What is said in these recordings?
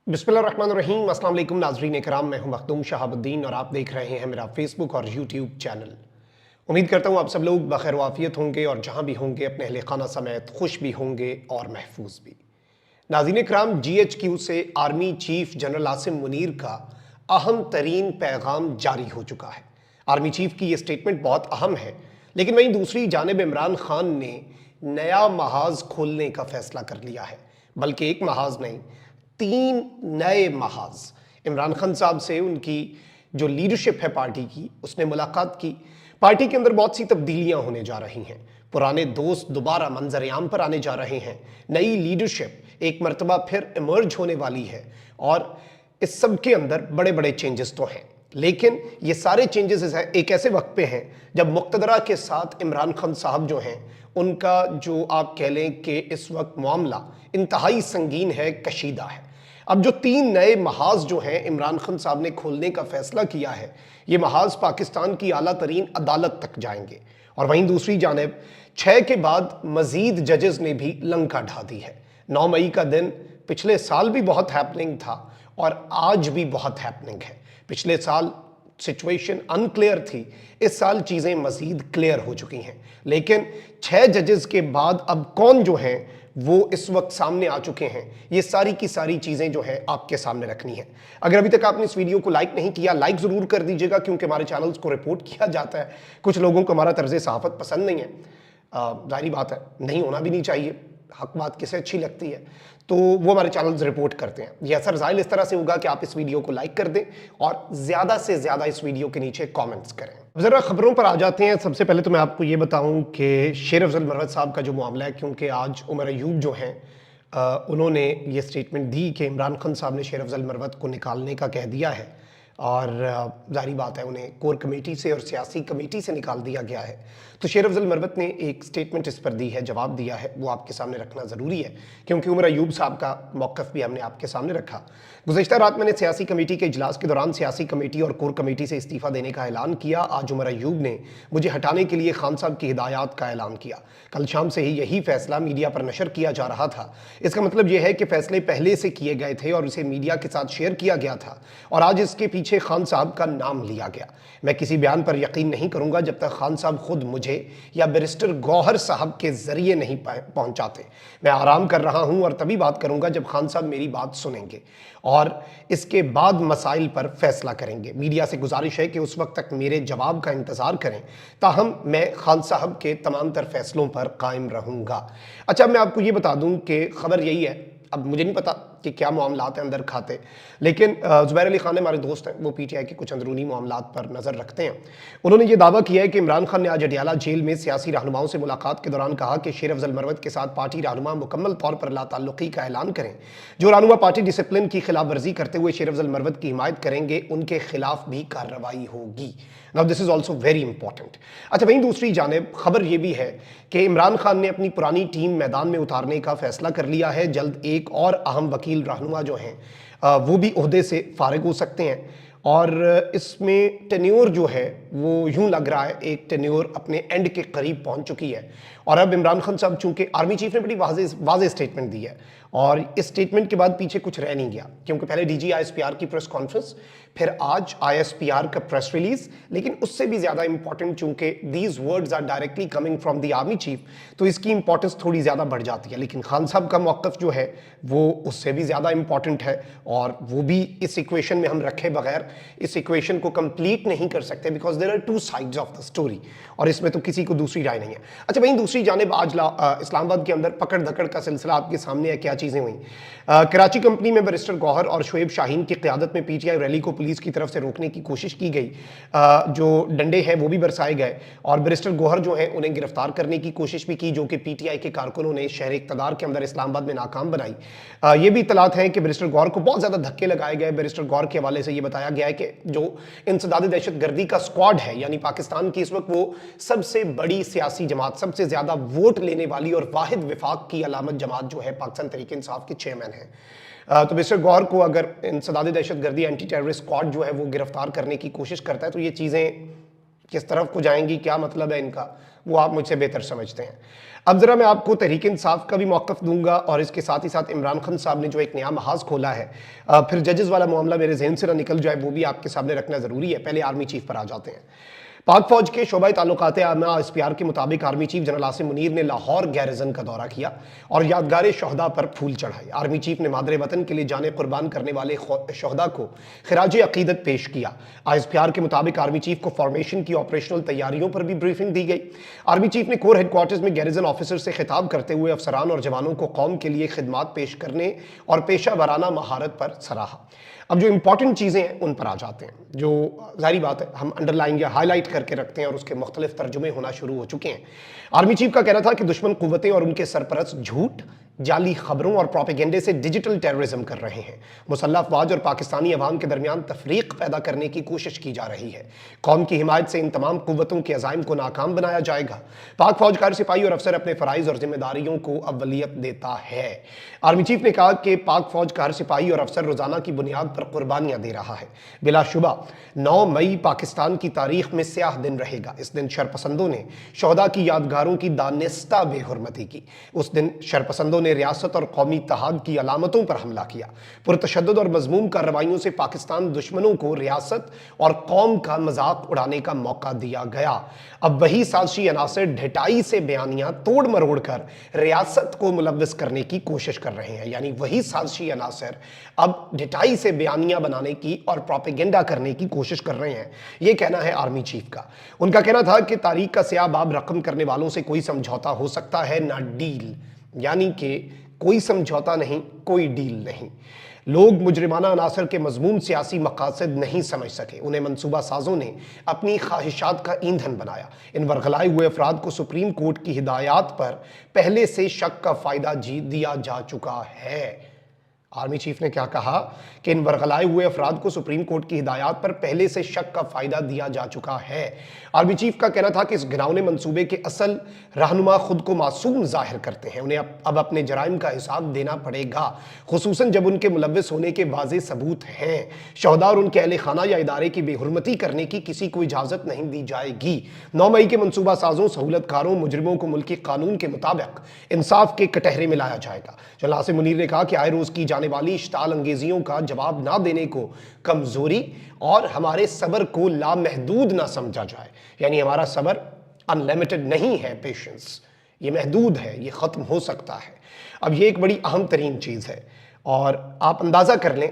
बिस्मिल्लाहिर्रहमानिर्रहीम। अस्सलाम वालेकुम नाज़रीन इकराम, मैं हूं मखदूम शहाबुद्दीन और आप देख रहे हैं मेरा फेसबुक और यूट्यूब चैनल। उम्मीद करता हूं आप सब लोग बखैर वाफियत होंगे और जहां भी होंगे अपने अहले खाना समेत खुश भी होंगे और महफूज भी। नाज़रीन इकराम, GHQ से army chief general Asim Munir का अहम तरीन पैगाम जारी हो चुका है। आर्मी चीफ की ये स्टेटमेंट बहुत अहम है, लेकिन वहीं दूसरी जानिब इमरान खान ने नया महाज खोलने का फैसला कर लिया है। बल्कि एक महाज नहीं, 3 नए महाज। इमरान खान साहब से उनकी जो लीडरशिप है पार्टी की, उसने मुलाकात की। पार्टी के अंदर बहुत सी तब्दीलियां होने जा रही हैं। पुराने दोस्त दोबारा मंजर-ए-आम पर आने जा रहे हैं। नई लीडरशिप एक मरतबा फिर इमर्ज होने वाली है और इस सब के अंदर बड़े बड़े चेंजेस तो हैं, लेकिन ये सारे चेंजेस एक ऐसे वक्त पे हैं जब मुक्तदरा के साथ इमरान खान साहब जो हैं, उनका जो आप कह लें कि इस वक्त मामला इंतहाई संगीन है, कशीदा है। अब जो 3 नए महाज जो हैं इमरान खान साहब ने खोलने का फैसला किया है, ये महाज पाकिस्तान की आला तरीन अदालत तक जाएंगे। और वहीं दूसरी जानिब 6 के बाद मजीद जजेस ने भी लंका ढा दी है। 9 मई का दिन पिछले साल भी बहुत हैपनिंग था और आज भी बहुत हैपनिंग है। पिछले साल सिचुएशन अनक्लियर थी, इस साल चीज़ें मजीद क्लियर हो चुकी हैं। लेकिन 6 जजेस के बाद अब कौन जो हैं वो इस वक्त सामने आ चुके हैं, ये सारी की सारी चीज़ें जो है आपके सामने रखनी है। अगर अभी तक आपने इस वीडियो को लाइक नहीं किया, लाइक ज़रूर कर दीजिएगा, क्योंकि हमारे चैनल्स को रिपोर्ट किया जाता है। कुछ लोगों को हमारा तर्ज सहाफ़त पसंद नहीं है, जाहिर बात है, नहीं होना भी नहीं चाहिए। हक बात किसे अच्छी लगती है तो वो हमारे चैनल्स रिपोर्ट करते हैं। ये असर ज़ाहिर इस तरह से होगा कि आप इस वीडियो को लाइक कर दें और ज़्यादा से ज़्यादा इस वीडियो के नीचे कमेंट्स करें। ज़रा खबरों पर आ जाते हैं। सबसे पहले तो मैं आपको ये बताऊं कि शेर अफजल मरवत साहब का जो मामला है, क्योंकि आज उमर अयूब जो हैं उन्होंने ये स्टेटमेंट दी कि इमरान खान साहब ने शेर अफजल मरवत को निकालने का कह दिया है और जाहिर बात है उन्हें कोर कमेटी से और सियासी कमेटी से निकाल दिया गया है। तो शेर अफजल मरवत ने एक स्टेटमेंट इस पर दी है, जवाब दिया है, वो आपके सामने रखना ज़रूरी है, क्योंकि उमर अयूब साहब का मौक़िफ़ भी हमने आपके सामने रखा। गुज़िश्ता रात मैंने सियासी कमेटी के इजलास के दौरान सियासी कमेटी और कोर कमेटी से इस्तीफ़ा देने का ऐलान किया। आज उमर अयूब ने मुझे हटाने के लिए खान साहब की हिदायत का ऐलान किया। कल शाम से ही यही फैसला मीडिया पर नशर किया जा रहा था। इसका मतलब यह है कि फैसले पहले से किए गए थे और इसे मीडिया के साथ शेयर किया गया था और आज इसके पीछे खान साहब का नाम लिया गया। मैं किसी बयान पर यकीन नहीं करूंगा जब तक खान साहब खुद मुझे या बैरिस्टर गौहर साहब के जरिए नहीं पहुंचाते। मैं आराम कर रहा हूं और तभी बात करूंगा जब खान साहब मेरी बात सुनेंगे और इसके बाद मसाइल पर फैसला करेंगे। मीडिया से गुजारिश है कि उस वक्त तक मेरे जवाब का इंतजार करें, ताहम मैं खान साहब के तमाम तर फैसलों पर कायम रहूंगा। अच्छा, मैं आपको ये बता दूं कि खबर यही है, अब मुझे नहीं पता कि क्या मामलात हैं अंदर खाते, लेकिन ज़ुबैर अली खान हमारे दोस्त हैं, वो PTI के कुछ अंदरूनी मामलात पर नज़र रखते हैं। उन्होंने ये दावा किया है कि इमरान खान ने आज अडियाला जेल में सियासी रहनुमाओं से मुलाकात के दौरान कहा कि शेर अफजल मरवत के साथ पार्टी रहनुमा मुकम्मल तौर पर लाताल्लुकी का ऐलान करें। जो रहनुमा पार्टी डिसिप्लिन की खिलाफ वर्जी करते हुए शेर अफजल मरवत की हिमायत करेंगे, उनके खिलाफ भी कार्रवाई होगी। Now this is also very important. अच्छा, वहीं दूसरी जानिब खबर यह भी है कि इमरान खान ने अपनी पुरानी टीम मैदान में उतारने का फैसला कर लिया है। जल्द एक और अहम वकील रहनुमा जो हैं वो भी ओहदे से फारिग हो सकते हैं और इसमें टेन्योर जो है वो यूं लग रहा है एक टेन्योर अपने एंड के करीब पहुंच चुकी है। और अब इमरान खान साहब, चूंकि आर्मी चीफ ने बड़ी वाज़ेह स्टेटमेंट दी है और इस स्टेटमेंट के बाद पीछे कुछ रह नहीं गया, क्योंकि पहले DG ISPR की प्रेस कॉन्फ्रेंस, फिर आज ISPR का प्रेस रिलीज, लेकिन उससे भी ज़्यादा इंपॉर्टेंट, चूंकि these words are directly coming from the army chief, तो इसकी इंपॉर्टेंस थोड़ी ज़्यादा बढ़ जाती है। लेकिन खान साहब का मौक़िफ़ जो है वो उससे भी ज़्यादा इंपॉर्टेंट है और वो भी इस इक्वेशन में हम रखे बगैर इस इक्वेशन को कंप्लीट नहीं कर सकते, because there are 2 sides of the story और इसमें तो किसी को दूसरी राय नहीं है। अच्छा, वहीं दूसरी जानिब आज इस्लामाबाद के अंदर पकड़ धकड़ का सिलसिला आपके सामने है। क्या चीज़ें हुई? कराची कंपनी में बैरिस्टर गौहर और शुएब शाहीन की क़यादत में PTI रैली को पुलिस की तरफ से रोकने की कोशिश की गई। जो डंडे हैं वो भी बरसाए गए और बैरिस्टर गौहर जो हैं उन्हें गिरफ्तार करने की कोशिश भी की, जो कि PTI के कारकुनों ने शहर इक़्तिदार के अंदर इस्लामाबाद में नाकाम बनाई। ये भी इत्तलात हैं कि बैरिस्टर गौहर को बहुत ज़्यादा धक्के लगाए गए। बैरिस्टर गौहर के हवाले से ये बताया गया है कि जो इंसदाद दहशतगर्दी का स्क्वाड है, यानी पाकिस्तान की इस वक्त वो सबसे बड़ी सियासी जमात, सबसे ज़्यादा वोट लेने वाली और वाहिद विफाक की अलामत जमात जो है पाकिस्तान तहरीक इंसाफ के चेयरमैन हैं। तो बैरिस्टर गौहर को अगर इंसदाद दहशतगर्दी एंटी टेररिस्ट स्क्वाड जो है वो गिरफ्तार करने की कोशिश करता है, तो ये चीज़ें किस तरफ को जाएंगी, क्या मतलब है इनका, वो आप मुझसे बेहतर समझते हैं। अब जरा मैं आपको तहरीक इंसाफ का भी मौक़िफ़ दूंगा और इसके साथ ही साथ इमरान खान साहब ने जो एक नया महाज खोला है, फिर जजेस वाला मामला मेरे जहन से ना निकल जाए, वो भी आपके सामने रखना ज़रूरी है। पहले आर्मी चीफ पर आ जाते हैं। पाक फौज के शोबा ताल्लुकात आमा SPR के मुताबिक army chief general Asim Munir ने लाहौर गैरिजन का दौरा किया और यादगार शहदा पर फूल चढ़ाए। आर्मी चीफ ने मादरे वतन के लिए जाने कुर्बान करने वाले शहदा को खिराज अकीदत पेश किया। SPR के मुताबिक आर्मी चीफ को फॉर्मेशन की ऑपरेशनल तैयारियों पर भी ब्रीफिंग दी गई। आर्मी चीफ ने कोर हेडक्वार्टर्स में गैरिजन ऑफिसर से खिताब करते हुए अफसरान और जवानों को कौम के लिए खिदमात पेश करने और पेशा वाराना महारत पर सराहा। अब जो इंपॉर्टेंट चीज़ें हैं उन पर आ जाते हैं, जो जाहिर बात है हम अंडरलाइन या हाईलाइट करके रखते हैं और उसके मुख्तलिफ तर्जुमे होना शुरू हो चुके हैं। आर्मी चीफ का कहना था कि दुश्मन कुव्वतें और उनके सरपरस्त झूठ, जाली खबरों और प्रोपेगेंडे से डिजिटल टेररिज्म कर रहे हैं। मुसल्लह अफवाज और पाकिस्तानी अवाम के दरमियान तफरीक पैदा करने की कोशिश की जा रही है। कौम की हिमायत से इन तमाम कुव्वतों के अज़ाइम को नाकाम बनाया जाएगा। पाक फौजकार सिपाही और अफसर अपने फ़राइज़ और जिम्मेदारियों को अव्वलियत देता है। आर्मी चीफ ने कहा कि पाक फौज का हर सिपाही और अफसर रोजाना की बुनियाद पर कुर्बानियां दे रहा है। बिलाशुबा 9 मई पाकिस्तान की तारीख में स्याह दिन रहेगा। इस दिन शरपसंदों ने शोहदा की यादगारों की दानिस्ता बेहुरमती की। उस दिन शरपसंदों ने रियासत और कौमी इत्तेहाद की अलामतों पर हमला किया। पुरतशद्दुद और मजमूम कार्रवाइयों से पाकिस्तान दुश्मनों को रियासत और कौम का मजाक उड़ाने का मौका दिया गया। अब वही साजिशी अनासर ढिटाई से बयानियां तोड़ मरोड़ कर रियासत को मुलव्वस करने की कोशिश कर रहे हैं। यानी वही साजिशी अनासर अब ढिटाई से बयानियां बनाने की और प्रोपेगेंडा करने की कोशिश कर रहे हैं। यह कहना है आर्मी चीफ का। उनका कहना था कि तारीख का स्याह बाब रकम करने वालों से कोई समझौता हो सकता है ना डील, यानी कि कोई समझौता नहीं, कोई डील नहीं। लोग मुजरिमाना अनासर के मजमूम सियासी मकासद नहीं समझ सके। उन्हें मनसूबा साजों ने अपनी ख्वाहिशात का ईंधन बनाया। इन वरगलाए हुए अफराद को सुप्रीम कोर्ट की हिदायत पर पहले से शक का फायदा दिया जा चुका है। आर्मी चीफ ने क्या कहा कि इन वरगलाए हुए अफराद को सुप्रीम कोर्ट की हिदायत पर पहले से शक का फायदा दिया जा चुका है। आर्मी चीफ का कहना था कि इस घिनौने मंसूबे के असल रहनुमा खुद को मासूम जाहिर करते हैं। उन्हें अब अपने जराइम का हिसाब देना पड़ेगा, खुसूसन जब उनके मुलव्वस होने के वाज़ेह सबूत हैं। शोहदा और उनके अहले खाना या इदारे की बेहुरमती करने की किसी को इजाज़त नहीं दी जाएगी। 9 मई के मनसूबा साजों, सहूलतकारों, मुजरिमों को मुल्की कानून के मुताबिक इंसाफ के कटहरे में लाया जाएगा। जनरल आसिम मुनीर ने कहा कि आए रोज़ की जाने वाली इश्ताल अंगेजियों का जवाब ना देने को कमजोरी और हमारे सब्र को लामहदूद ना समझा जाए। यानी हमारा सब्र अनलिमिटेड नहीं है, पेशेंस ये महदूद है, ये खत्म हो सकता है। अब ये एक बड़ी अहम तरीन चीज है और आप अंदाजा कर लें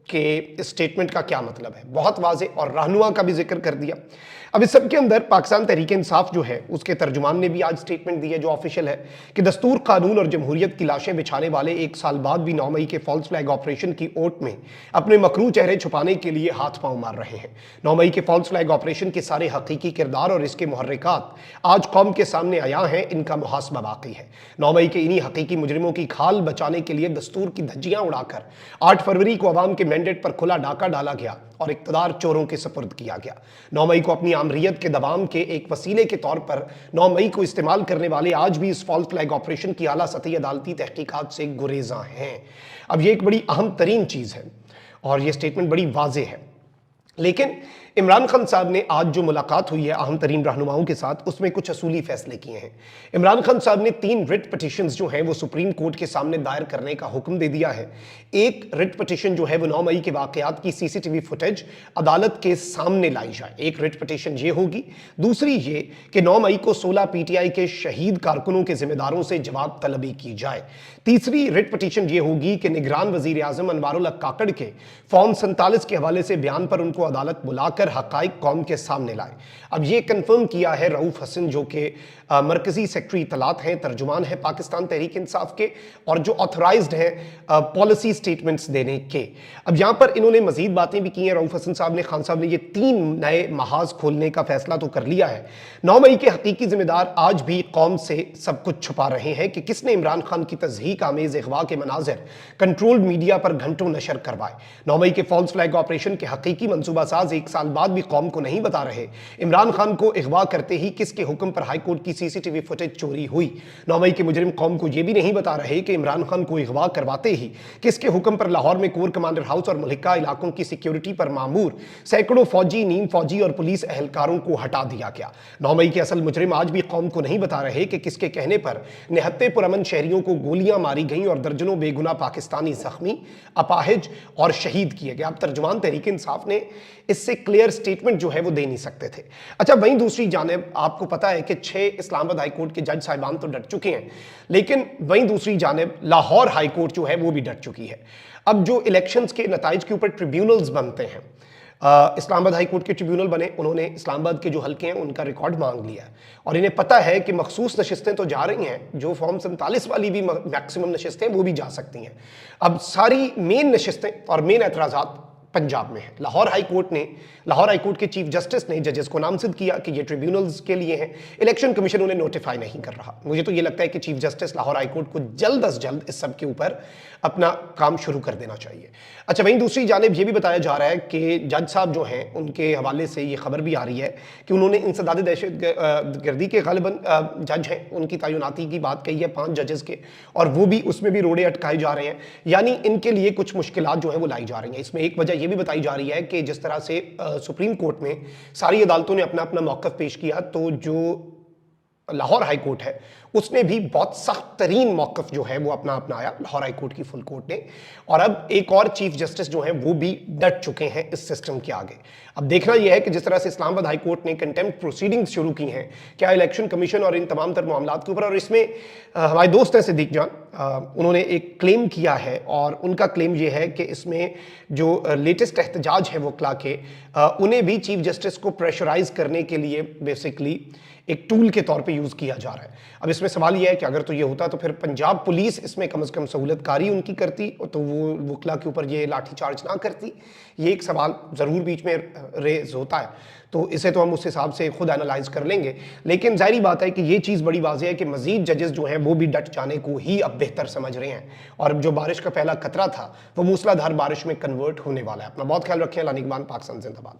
कि इस स्टेटमेंट का क्या मतलब है। बहुत वाजे और रहनुमा का भी जिक्र कर दिया। अब इस सब के अंदर पाकिस्तान तहरीक इंसाफ जो है उसके तर्जुमान ने भी आज स्टेटमेंट दी है जो ऑफिशियल है कि दस्तूर, कानून और जमहूरियत की लाशें बिछाने वाले 1 साल बाद भी 9 मई के फॉल्स फ्लैग ऑपरेशन की ओट में अपने मकरू चेहरे छुपाने के लिए हाथ पांव मार रहे हैं। 9 मई के फॉल्स फ्लैग ऑपरेशन के सारे हकीकी किरदार और इसके मुहर्रिकात आज कौम के सामने आया हैं, इनका मुहासबा बाकी है। 9 मई के इन्हीं हकीकी मुजरिमों की खाल बचाने के लिए दस्तूर की धज्जियां उड़ाकर 8 फरवरी को अवाम के मैंडेट पर खुला डाका डाला गया और इक़्तिदार चोरों के सुपुर्द किया गया। 9 मई को अपनी आमरीयत के दबाम के एक वसीले के तौर पर 9 मई को इस्तेमाल करने वाले आज भी इस फॉल्स फ्लैग ऑपरेशन की आला सतही अदालती तहकीकात से गुरेजा हैं। अब ये एक बड़ी अहम तरीन चीज़ है और ये स्टेटमेंट बड़ी वाज़ेह है। लेकिन इमरान खान साहब ने आज जो मुलाकात हुई है अहम तरीन रहनुमाओं के साथ, उसमें कुछ असूली फैसले किए हैं। इमरान खान साहब ने 3 रिट पिटिशंस जो हैं वो सुप्रीम कोर्ट के सामने दायर करने का हुक्म दे दिया है। एक रिट पिटिशन जो है वो 9 मई के वाकयात की CCTV फुटेज अदालत के सामने लाई जाए। एक रिट पिटिशन ये होगी। दूसरी ये कि 9 मई को 16 PTI के शहीद कारकुनों के जिम्मेदारों से जवाब तलबी की जाए। तीसरी रिट पिटिशन ये होगी कि निगरान वजीर आजम अनवारुल हक काकड़ के फॉर्म 47 के हवाले से बयान पर उनको अदालत बुलाकर हकाइक कौम के सामने लाए। अब ये कंफर्म किया है रऊफ हसन जो कि मरकजी सेक्रेटरी इतलात हैं, तर्जुमान है पाकिस्तान तहरीक इंसाफ के और जो ऑथराइज्ड हैं पॉलिसी स्टेटमेंट्स देने के। अब यहाँ पर इन्होंने मजीद बातें भी की हैं रऊफ हसन साहब ने, खान साहब ने। ये 3 नए महाज खोलने का फैसला तो कर लिया है। 9 मई के हकीकी जिम्मेदार आज भी कौम से सब कुछ छुपा रहे हैं कि किसने इमरान खान की तज़हीक आमेज अगवा के मनाजिर कंट्रोल्ड मीडिया पर घंटों नशर करवाए। 9 मई के फॉल्स फ्लैग ऑपरेशन के हकीकी मनसूबा साज 1 साल बाद भी कौम को नहीं बता रहे। इमरान खान को अगवा करते ही किसके हुक्म पर हाईकोर्ट की सीसीटीवी फुटेज चोरी हुई। 9 मई के मुजरिम कौम को यह भी नहीं बता रहे कि इमरान खान को अगवा करवाते ही किसके हुक्म पर लाहौर में कोर कमांडर हाउस और मुल्हिका इलाकों की सिक्योरिटी पर मामूर सैकड़ों फौजी, नीम फौजी और पुलिस एहलकारों को हटा दिया गया। 9 मई के असल मुजरिम आज भी कौम को नहीं बता रहे कि किसके कहने पर निहत्ते पुरअमन शहरियों को गोलियां मारी गईं और दर्जनों बेगुनाह पाकिस्तानी जख्मी, अपाहिज और शहीद किए गए। अब तर्जुमान तहरीक इंसाफ ने इससे क्लियर स्टेटमेंट जो है वो दे नहीं सकते थे। अच्छा, वहीं दूसरी जानिब आपको पता है कि 6 इस्लामाबाद हाईकोर्ट के जज साहिबान तो डट चुके हैं, लेकिन वहीं दूसरी जानिब लाहौर हाईकोर्ट जो है वो भी डट चुकी है। अब जो इलेक्शंस के नताइज के ऊपर ट्रिब्यूनल्स बनते हैं, इस्लामाबाद हाई कोर्ट के ट्रिब्यूनल बने, उन्होंने इस्लामाबाद के जो हल्के हैं उनका रिकॉर्ड मांग लिया और इन्हें पता है कि मखसूस नशिस्तें तो जा रही हैं, जो फॉर्म 47 वाली भी मैक्सिमम नशिस्तें वो भी जा सकती हैं। अब सारी मेन नशिस्तें और मेन एतराज़ात पंजाब में है। लाहौर हाई कोर्ट के चीफ जस्टिस ने जजेस को नामजद किया कि ये ट्रिब्यूनल्स के लिए हैं। इलेक्शन कमीशन उन्हें नोटिफाई नहीं कर रहा। मुझे तो ये लगता है कि chief justice Lahore high court को जल्द अज जल्द इस सब के ऊपर अपना काम शुरू कर देना चाहिए। अच्छा, वहीं दूसरी जानिब ये भी बताया जा रहा है कि जज साहब जो हैं उनके हवाले से ये खबर भी आ रही है कि उन्होंने इंसदाद दहशत गर्दी के गालिबन जज हैं, उनकी तैनाती की बात कही है 5 जजेस के, और वो भी उसमें भी रोड़े अटकाए जा रहे हैं, यानी इनके लिए कुछ मुश्किलात जो है वो लाई जा रही हैं। इसमें एक वजह ये भी बताई जा रही है कि जिस तरह से सुप्रीम कोर्ट में सारी अदालतों ने अपना अपना मौक़िफ़ पेश किया, तो जो लाहौर हाई कोर्ट है उसने भी बहुत सख्त तरीन मौक़िफ़ जो है वो अपना अपनाया, लाहौर हाई कोर्ट की फुल कोर्ट ने। और अब एक और चीफ जस्टिस जो हैं वो भी डट चुके हैं इस सिस्टम के आगे। अब देखना यह है कि जिस तरह से इस्लामाबाद हाई कोर्ट ने कंटेम्प्ट प्रोसीडिंग्स शुरू की हैं, क्या इलेक्शन कमीशन और इन तमाम तर मामलात के ऊपर, और इसमें हमारे दोस्त हैं सिद्दीक जान, उन्होंने एक क्लेम किया है और उनका क्लेम यह है कि इसमें जो लेटेस्ट एहतजाज है वकला के, उन्हें भी चीफ जस्टिस को प्रेशराइज करने के लिए बेसिकली एक टूल के तौर पे यूज़ किया जा रहा है। अब इसमें सवाल यह है कि अगर तो ये होता तो फिर पंजाब पुलिस इसमें कम से कम सहूलतकारी उनकी करती, तो वो वकला के ऊपर ये लाठीचार्ज ना करती। ये एक सवाल ज़रूर बीच में रेज होता है, तो इसे तो हम उस हिसाब से खुद एनालाइज कर लेंगे। लेकिन जाहिर बात है कि ये चीज़ बड़ी वाज़ेह है कि मज़ीद जजेस जो हैं वो भी डट जाने को ही अब बेहतर समझ रहे हैं, और जो बारिश का पहला खतरा था वो मूसलाधार बारिश में कन्वर्ट होने वाला है। अपना बहुत ख्याल रखें। लानिकबान, पाकिस्तान जिंदाबाद।